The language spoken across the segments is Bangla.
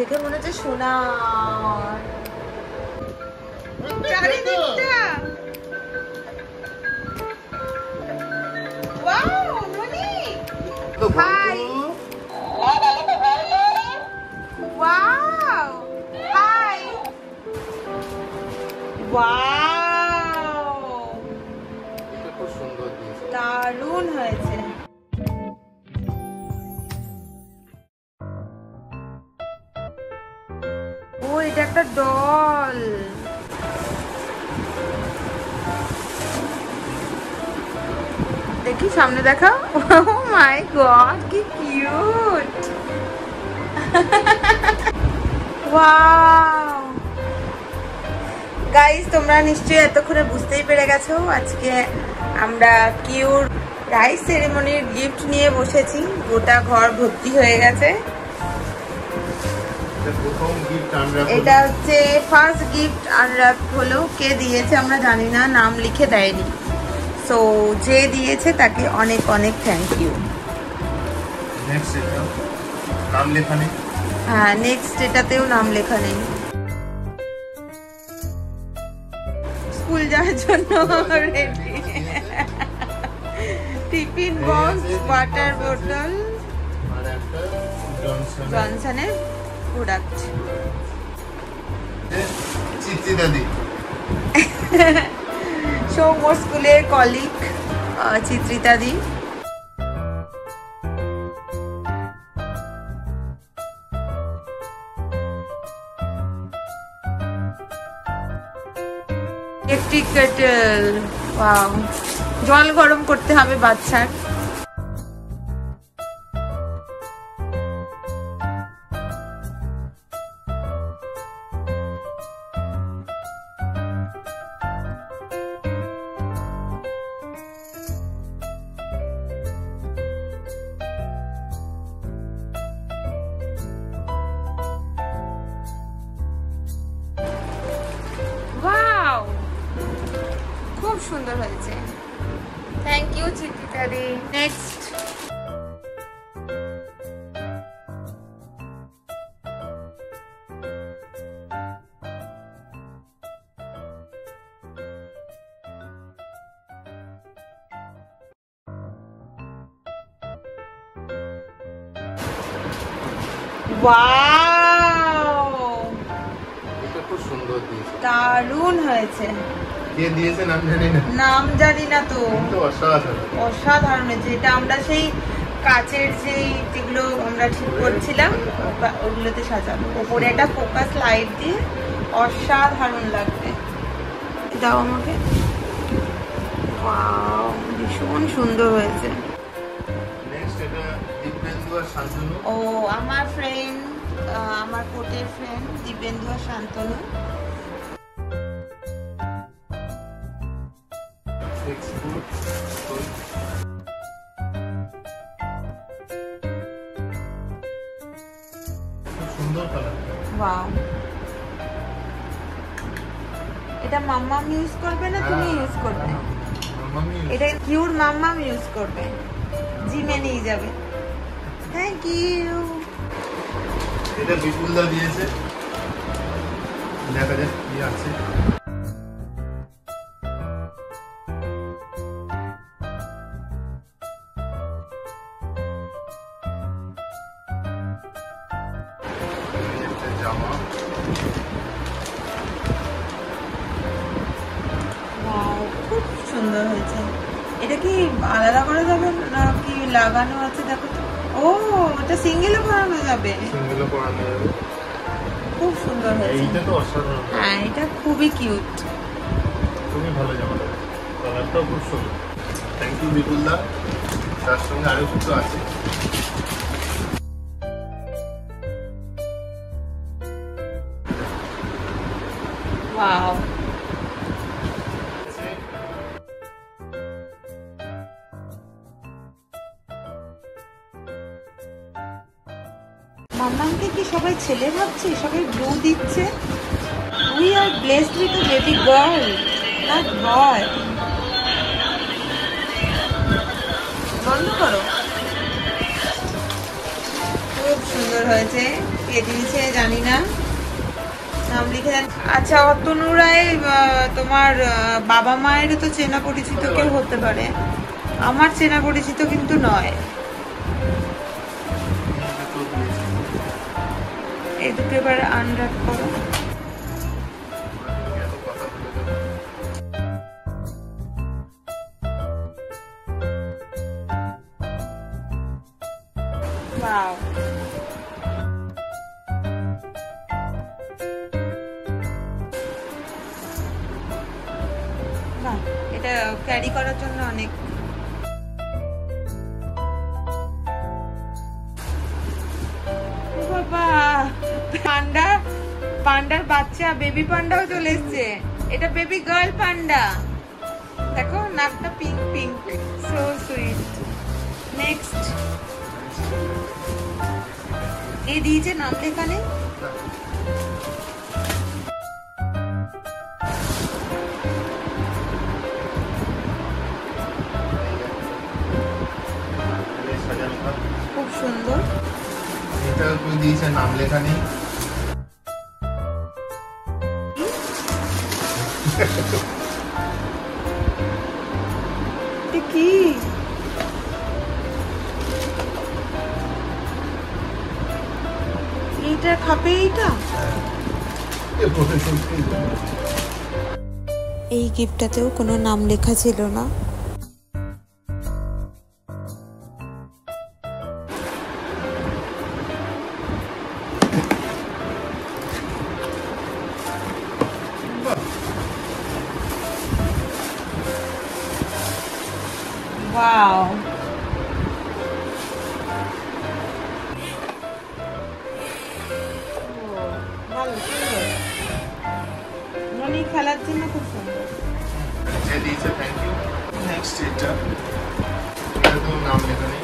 দেখে মনে হচ্ছে সোনার চারিদিকটা। ওয়াও মনি হাই ওয়াও হাই ওয়াও খুব সুন্দর দিয়েছে, দারুণ হয়েছে। ও এটা একটা ডল, দেখি সামনে দেখা। ও মাই গড কি কিউট। ওয়াও গাইস, তোমরা নিশ্চয়ই এতক্ষণে বুঝতেই পেরে গেছো আজকে আমরা কিউর রাইস সেরেমনির গিফট নিয়ে বসেছি। গোটা ঘর ভর্তি হয়ে গেছে। এটা হচ্ছে ফার্স্ট গিফট আনর্যাপ হলো। কে দিয়েছে আমরা জানি না, নাম লিখে দেয়নি। সো যে দিয়েছে তাকে অনেক অনেক থ্যাংক ইউ। নেক্সট এটা নাম লেখা নেই। হ্যাঁ, নেক্সট এটাতেও নাম লেখা নেই। স্কুল যাওয়ার জন্য রেডি। টিফিন বক্স, ওয়াটার বোতল, আর একটা জনসনের প্রোডাক্ট। চিত্তি দাদি সৌম্য স্কুলের কলিগ চিত্রিতা দি। ইলেকট্রিক কেটেল, ওয়াও, জল গরম করতে হবে বাচ্চার। ওয়াও খুব সুন্দর হয়েছে, থ্যাংক ইউ চিত্রিতা দি। নেক্সট ওয়াও এটা খুব সুন্দর দিয়েছে, দারুণ হয়েছে। কে দিয়েছে নাম জানি না, নাম জানি না তো, কিন্তু অসাধারণ অসাধারণ হয়েছে। এটা আমরা সেই কাচের যেগুলো আমরা ঠিক করছিলাম ওগুলোতে সাজাবো। ওপরে একটা ফোকাস লাইট দিয়ে অসাধারণ লাগবে। দাও আমাকে। ওয়াও ভীষণ সুন্দর হয়েছে। নেক্সট এটা দিব্যেন্দু আর শান্তনু। ও আমার ফ্রেন্ড, আমার কোর্টের ফ্রেন্ড দিব্যেন্দু আর শান্তনু। সুন্দর কালার। ওয়াও এটা মাম্মাম ইউজ করবে না তুমি ইউজ করবে? এটা কিউর মাম্মাম ইউজ করবে, জিমে নিয়ে যাবে। Thank you. এটা বিপুলদা দিয়েছে, দেখা যাক কি আছে। জামা, খুব সুন্দর হয়েছে। এটা কি আলাদা করা যাবে না কি লাগানো আছে? দেখো তো। ও এটা সিঙ্গেলও পরানো যাবে, সিঙ্গেলও পরানো যাবে। খুব সুন্দর হয়েছে। এইটা তো অসাধারণ। হ্যাঁ এটা খুবই কিউট, খুবই ভালো জামাটা, কালারটাও খুব সুন্দর। থ্যাংক ইউ বিপুলদা। তার সঙ্গে আরো কিছু আছে। ওয়াও মাম্মামকে কি সবাই ছেলে ভাবছে? সবাই ব্লু দিচ্ছে। We are blessed with a baby girl, not boy. বন্ধ করো। খুব সুন্দর হয়েছে। কে দিয়েছে জানি না, নাম লিখে দেন। আচ্ছা, অতনু রায় তোমার বাবা মায়ের তো চেনা পরিচিত কেউ হতে পারে, আমার চেনা পরিচিত কিন্তু নয়। এই দুটো এবার আনর্যাপ করো। Wow. বাহ, এটা ক্যারি করার জন্য অনেক। বাবা, পান্ডার বাচ্চা, বেবি পান্ডাও চলে এসছে। এটা বেবি গার্ল পান্ডা, দেখো নাকটা pink pink, so sweet. Next, এই দিয়েছে নাম লেখা নেই। খুব সুন্দর। এটা কই দিয়েছে নাম লেখা নেই। কি এইটা খাবে? এইটা এই গিফটটাতেও কোনো নাম লেখা ছিল না। ওয়াও, ভালো সুন্দর, মনি খেলার জন্য খুব সুন্দর। Thank you. নেক্সট, এটা তো নাম লেখা নেই।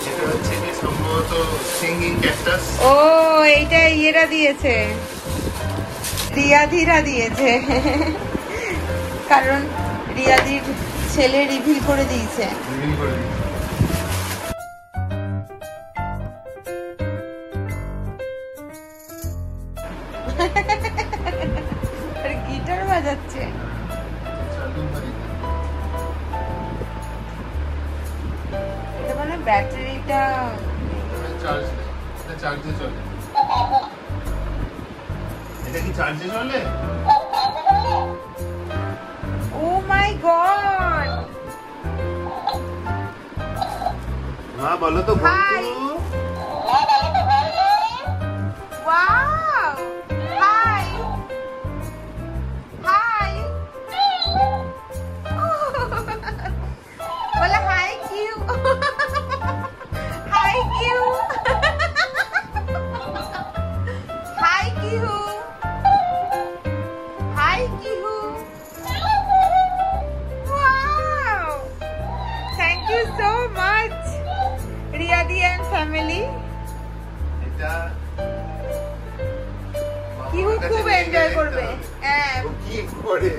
এটা হচ্ছে কি সম্ভবত সিঙ্গিং ক্যাকটাস। ও, এইটা ইয়েরা দিয়েছে, রিয়াদিরা দিয়েছে, কারণ রিয়াদির ছেলে রিভিল করে দিয়েছে। গিটার বাজাচ্ছে। এটা মানে ব্যাটারিটা চার্জে চলে। এটা কি চার্জে চলে? ও মাই গড, মা বলো তো হাই, ওয়াও, হাই হাই, বলে হাই কিউ, হাই কিউ, হাই কিউ, হাই কিউ, wow, thank you so much রিয়াদি এন্ড ফ্যামিলি। এটা কিউ খুব এনজয় করবে। হ্যাঁ, কি করে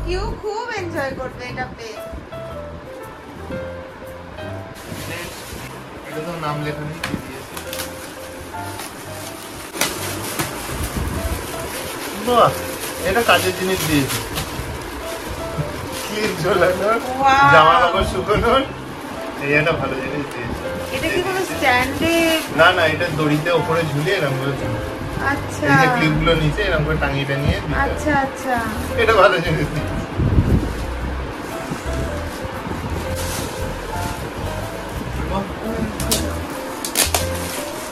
কিউ খুব এনজয় করবে এটা পেয়ে। এটা তো নাম লেখা নেই, কি দিয়েছে? বাহ, এটা কাজের জিনিস দিয়েছে। ক্লিপ ঝোলানোর, জামা কাপড় শুকানোর, এই একটা ভালো জিনিস দিয়েছে। এটা কি কোনো স্ট্যান্ডে? না না, এটা দড়িতে উপরে ঝুলিয়ে এরকম করে ঝুলিয়ে। আচ্ছা, এই যে ক্লিপগুলো নিচে এরকম করে টাঙিয়ে টাঙিয়ে দিতে হবে। আচ্ছা আচ্ছা, এটা ভালো জিনিস দিয়েছে।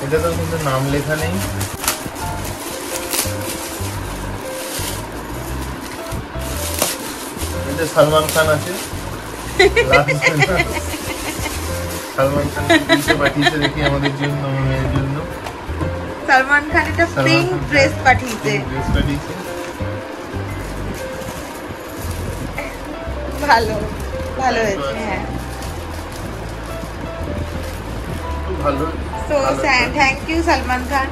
এটা তো কিন্তু নাম লেখা নেই। এটা সালমান খান আছে। সালমান খান পাঠিয়েছে দেখি আমাদের জন্য, আমার মেয়ের জন্য। সালমান খান এটা পিঙ্ক ড্রেস পাঠিয়েছে। ড্রেস পাঠিয়েছে, ভালো ভালো হয়েছে। হ্যাঁ, খুব ভালো। So thank you Salman Khan.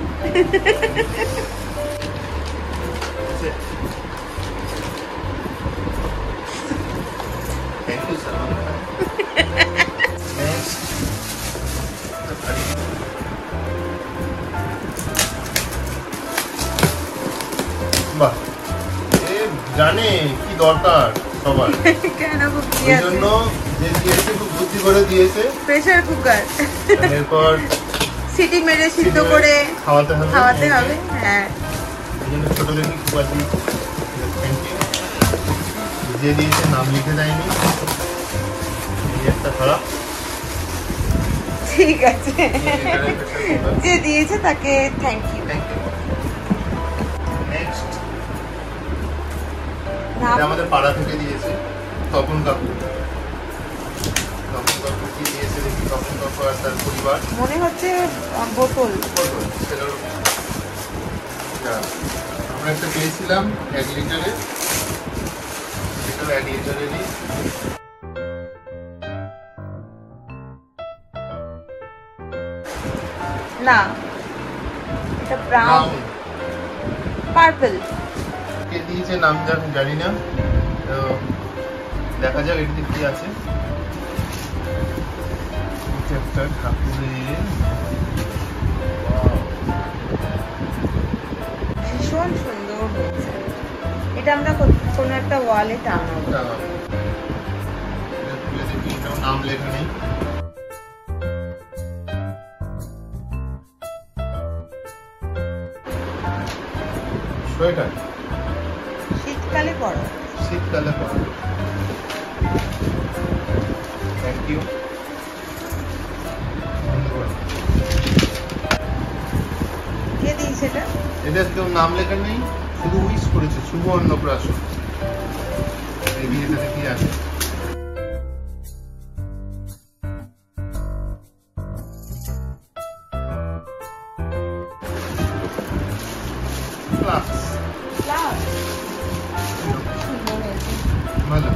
Salman Khan. Next বাহ, এ জানে কি দরকার সবার। কেন কুকি এই আছে জন্য যে দিয়েছে খুব বুদ্ধি করে দিয়েছে। প্রেসার কুকার, এরপর সিটি মেরে সিদ্ধ করে খাওয়াতে হবে। হ্যাঁ, এই জন্য ছোট দেখি কুকার দিয়েছে। Thank you. যে দিয়েছে নাম লিখে দেয়নি, এই একটা খারাপ। ঠিক আছে, যে দিয়েছে তাকে thank you. Thank you. Next নাম আমাদের পাড়া থেকে দিয়েছে তপন কাকু। তপন কাকু কি দিয়েছে দেখি। তপন কাকু আর তার পরিবার। মনে হচ্ছে বোতল। আমরা একটা পেয়েছিলাম 1 লিটারের, সেটাও 1 লিটারেরই। না, এটা ব্রাউন পার্পল। কে দিয়েছে নাম জানি না, তো দেখা যাক এটিতে কি আছে। একটা ঠাকুরের ভীষণ সুন্দর হয়েছে। এটা আমরা কোনো একটা ওয়ালে টাঙাবো। খুলে দেখি, এটাও নাম লেখা নেই। সোয়েটার, শীতকালে পরো। শীতকালে পরা। Thank you. কে দিয়েছে এটা? এটা কেউ নাম লেখা নেই, শুধু উইশ করেছে শুভ অন্নপ্রাশন। দেখি এটাতে কি আছে। ভালো।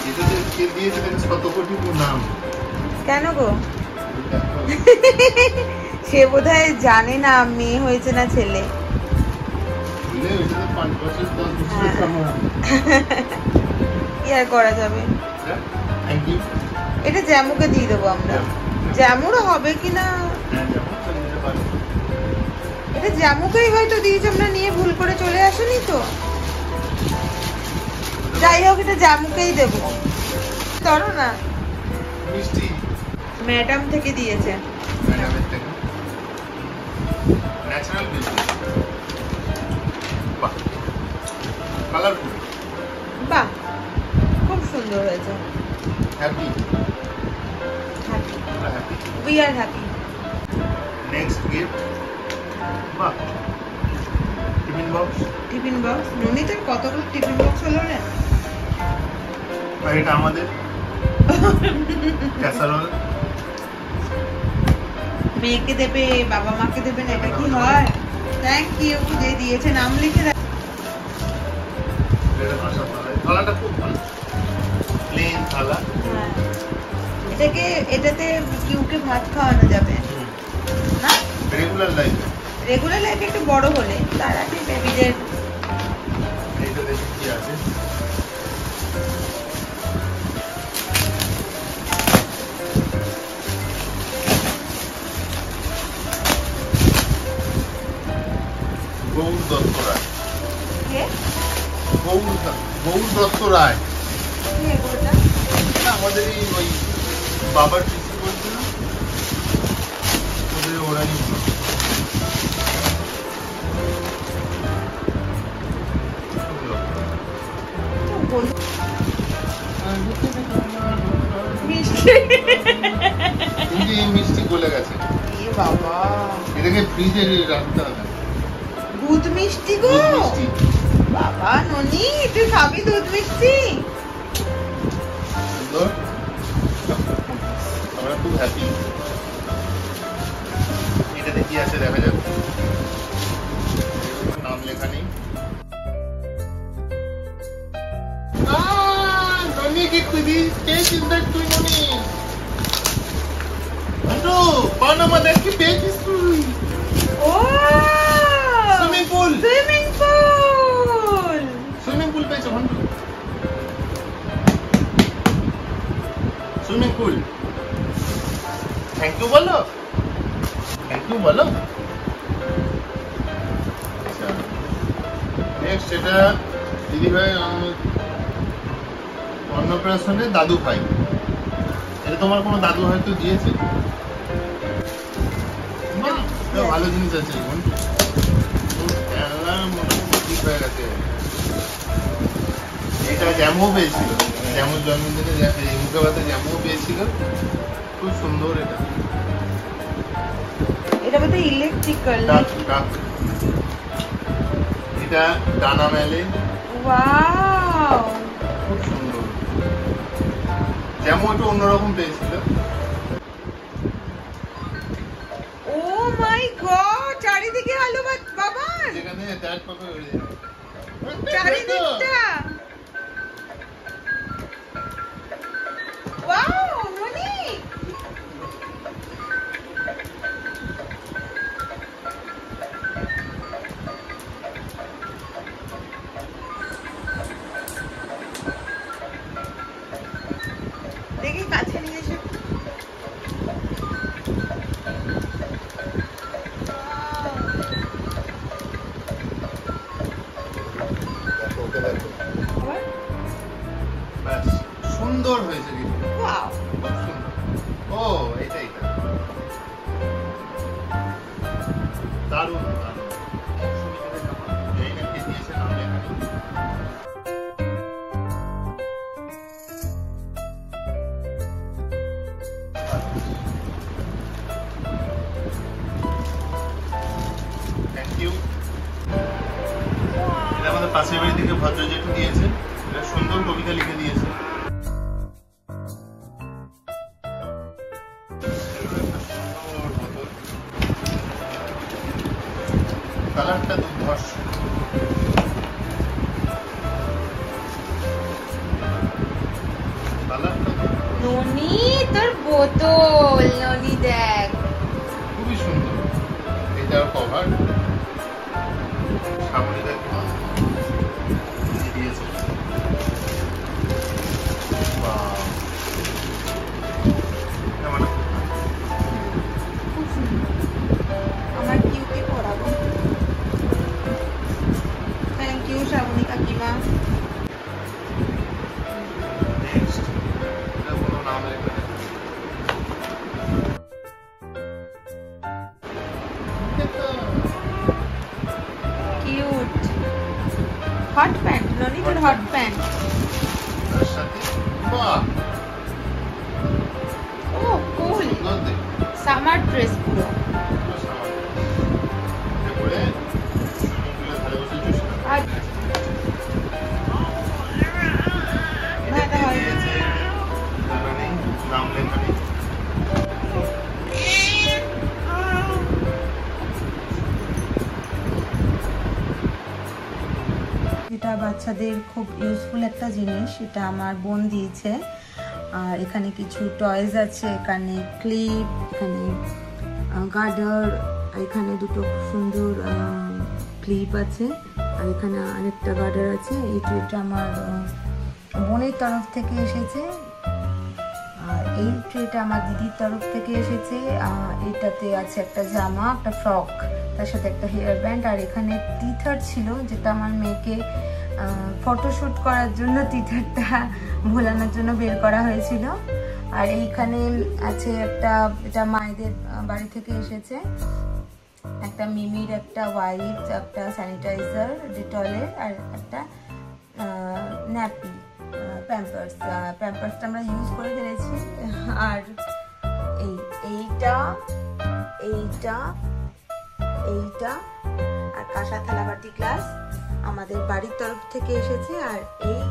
এটাতে কে দিয়েছে দেখেন, শত কোটি নাম। কেন গো? সে বোধহয় জানে না মেয়ে হয়েছে না ছেলে। কি আর করা যাবে। এটা জ্যামুকে দিয়ে দেবো আমরা। জ্যামুরও হবে কিনা, এটা জ্যামুকেই হয়তো দিয়েছে, আমরা নিয়ে ভুল করে চলে আসেনি তো। যাই হোক, এটা জ্যামুকেই দেবো। ধরো না, মিষ্টি ম্যাডাম থেকে দিয়েছে। ম্যাডামের থেকে ন্যাচারাল মিষ্টি। বাহ, কালারফুল। বাহ, খুব সুন্দর হয়েছে। হ্যাপি, হ্যাপি, আমরা happy. We are happy. Next gift, বাহ, টিফিন বক্স। Tiffin box. ননিতের কতগুলো টিফিন বক্স হলো রে। আর এটা আমাদের ক্যাসারোল। মেয়েকে দেবে, বাবা মাকে দেবে না, এটা কি হয়? Thank you. যে দিয়েছে নাম লিখে দেয়। থালাটা খুব ভালো, প্লেন থালা। এটাতে কিউকে ভাত খাওয়ানো যাবে না? রেগুলার লাইফ, রেগুলার লাইফে একটু বড় হলে, তার আগে বেবিদের। এইটা দেখি কি আছে। গৌর দত্ত রায়। কে? গৌর দত্ত রায়। কি এগুলোটা? আমাদেরই ওই বাবার পিসি বলছিল, ওদের ওরাই মিষ্টি গলে গেছে। বাবা, এটাকে ফ্রিজে রাখতে হবে। দুধ মিষ্টি গো। বাবা ননি, তুই খাবি দুধ মিষ্টি? সুন্দর, আমরা খুব হ্যাপি। এটাতে কি আছে দেখা যাক। নাম লেখা নেই। ননি কি খুবই পেয়েছিস দেখ তুই। ননি পানামা দেখ কি পেয়েছিস তুই। ও, swimming pool. Swimming pool. Swimming pool পেয়েছো, Ghantu swimming pool thank you বলো আচ্ছা নেক্সট এটা দিদিভাই অন্নপ্রাশনে দাদু ভাই এটা তোমার কোনো দাদু হয়তো দিয়েছে ভালো জিনিস আছে এখন মোটামুটি ঠিক হয়ে গেছে এটা জ্যামও পেয়েছিল জ্যামুর জন্মদিনে মুখে ভাতে জ্যামও পেয়েছিল খুব সুন্দর এটা বোধহয় ইলেকট্রিক্যাল এটা ডানা মেলে ওয়াও খুব সুন্দর জ্যামও একটু অন্যরকম পেয়েছিল ও মাই গড চারিদিকে আলো বাবা যেখানে দ্যাট পাবে ওই চারিদিকটা ওয়াও মনি দেখি কাছে নিয়ে এসে সুন্দর হয়েছে ওয়াও খুব সুন্দর ও এটাই দারুণ এই না কে দিয়েছে নাম লেখা থ্যাংক ইউ এটা আমাদের পাশের বাড়ি থেকে ভদ্র জেঠু দিয়েছে এটা সুন্দর কবিতা লিখে দিয়েছে কালারটা দুর্ধর্ষ ননি তোর বোতল ননি দেখ খুবই সুন্দর এটার কভার সামনে দেখো দিয়েছে আমার কিউকে পড়াবো থ্যাংক ইউ শ্রাবণী কাকিমা কিউট হট প্যান্ট ননি তোর হট প্যান্ট তার সাথে বাহ ও কুল সুন্দর দেখতে সামার ড্রেস পুরো আর এটা বাচ্চাদের খুব ইউজফুল একটা জিনিস এটা আমার বোন দিয়েছে আর এখানে কিছু টয়েস আছে এখানে ক্লিপ এখানে গার্ডার এখানে দুটো খুব সুন্দর ক্লিপ আছে আর এখানে আরেকটা গার্ডার আছে এই ট্রেটা আমার বোনের তরফ থেকে এসেছে আর এই ট্রেটা আমার দিদির তরফ থেকে এসেছে এটাতে আছে একটা জামা একটা ফ্রক তার সাথে একটা হেয়ার ব্যান্ড আর এখানে টিথার ছিল যেটা আমার মেয়েকে ফটোশুট করার জন্য টিথারটা ভোলানোর জন্য বের করা হয়েছিল আর এইখানে আছে একটা এটা মায়েদের বাড়ি থেকে এসেছে একটা মিমির একটা ওয়াইপ একটা স্যানিটাইজার ডেটলের আর একটা ন্যাপি প্যাম্পার্সটা আমরা ইউজ করে ফেলেছি আর এইটা এইটা এইটা আর কাঁসা থালাবাটি গ্লাস আমাদের বাড়ির তরফ থেকে এসেছে আর এই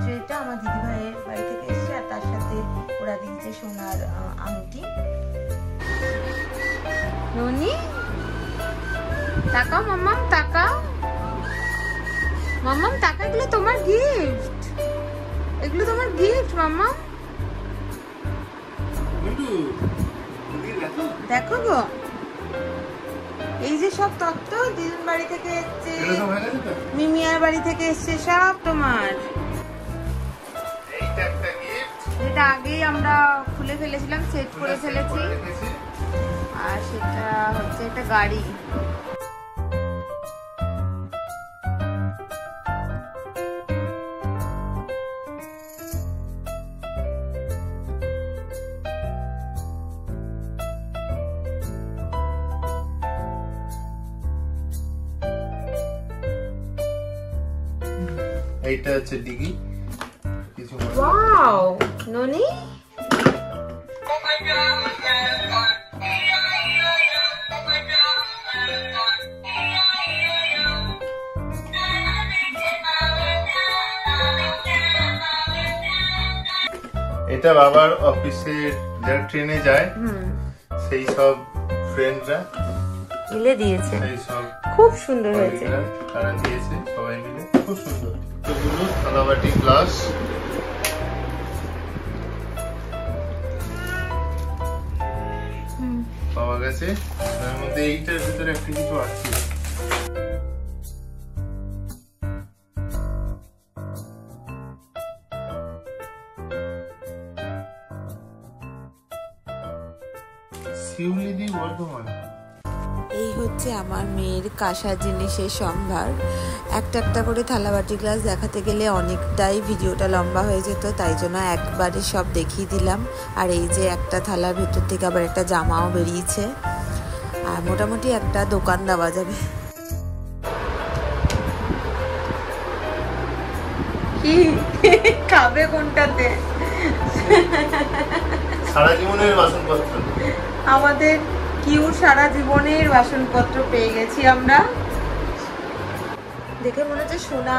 ট্রেটা আমার দিদিভাইয়ের বাড়ি থেকে এসেছে আর তার সাথে ওরা দিয়েছে সোনার আংটি ননি তাকাও মাম্মাম তাকাও মাম্মাম তাকা এগুলো তোমার গিফট এগুলো তোমার গিফট মাম্মাম দেখো গো এই যে সব তত্ত্ব দিদুন বাড়ি থেকে এসছে, মিমিয়ার বাড়ি থেকে এসছে, সব তোমার। যেটা আগেই আমরা খুলে ফেলেছিলাম, সেট করে ফেলেছি। আর সেটা হচ্ছে একটা গাড়ি। এইটা হচ্ছে ডিগি। কিছু ওয়াও ননি, এটা বাবার অফিসে যারা ট্রেনে যায় সেই সব ফ্রেন্ডরা মিলে দিয়েছে, সেই সব খুব সুন্দর হয়েছে। তারা দিয়েছে সবাই মিলে, খুব সুন্দর। এগুলো থালাবাটি গ্লাস, পাওয়া গেছে। তার মধ্যে এইটার ভিতরে একটা কিছু আছে। শিউলিদি বর্ধমান। এই হচ্ছে আমার মেয়ের কাঁসার জিনিসের সম্ভার। একটা একটা করে থালাবাটি গ্লাস দেখাতে গেলে অনেকটাই ভিডিওটা লম্বা হয়ে যেত, তাই জন্য একবারে সব দেখিয়ে দিলাম। আর এই যে একটা থালার ভেতর থেকে আবার একটা জামাও বেরিয়েছে, আর মোটামুটি একটা দোকান দেওয়া যাবে। কি খাবে কোনটাতে? সারা জীবনের বাসনপত্র, আমাদের কিউট সারা জীবনের বাসনপত্র পেয়ে গেছি আমরা। দেখে মনে হচ্ছে সোনা।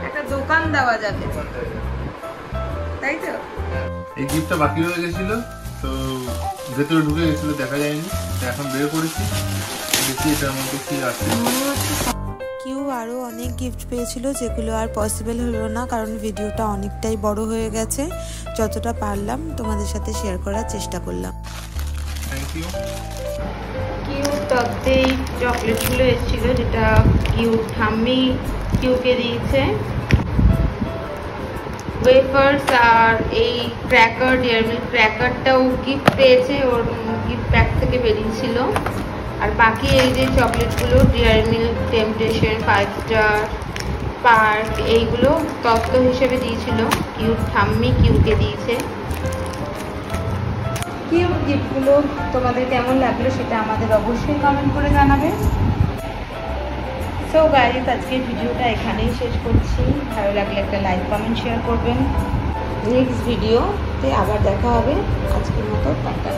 একটা দোকান দেওয়া যাবে, তাই তো? এই গিফটটা বাকি হয়ে গেছিল, তো ভেতরে ঢুকে গেছিল, দেখা যায়নি। এখন বের করেছি, দেখি এটার মধ্যে কি আছে। কেউ আরও অনেক গিফট পেয়েছিল, যেগুলো আর পসিবল হলো না কারণ ভিডিওটা অনেকটাই বড় হয়ে গেছে। যতটা পারলাম তোমাদের সাথে শেয়ার করার চেষ্টা করলাম। Thank you. কিউট তত্ত্বে এই চকলেটগুলো এসেছিল, যেটা কিউট ঠাম্মি কিউকে দিয়েছে। ওয়েফার্স আর এই ক্র্যাকার, ডিয়ার মিল্ক ক্র্যাকারটাও গিফট পেয়েছে, ওর গিফট প্যাক থেকে বেরিয়েছিল। আর বাকি এই যে চকলেটগুলো, Dairy Milk, Temptation, 5 star, Perk, এইগুলো তত্ত্ব হিসেবে দিয়েছিল। কিউট ঠাম্মি কিউকে দিয়েছে। কিউট গিফটগুলো তোমাদের কেমন লাগলো সেটা আমাদের অবশ্যই কমেন্ট করে জানাবে। সো গাইস, আজকের ভিডিওটা এখানেই শেষ করছি। ভালো লাগলে একটা লাইক, কমেন্ট, শেয়ার করবেন। নেক্সট ভিডিওতে আবার দেখা হবে। আজকের মতো টাটা।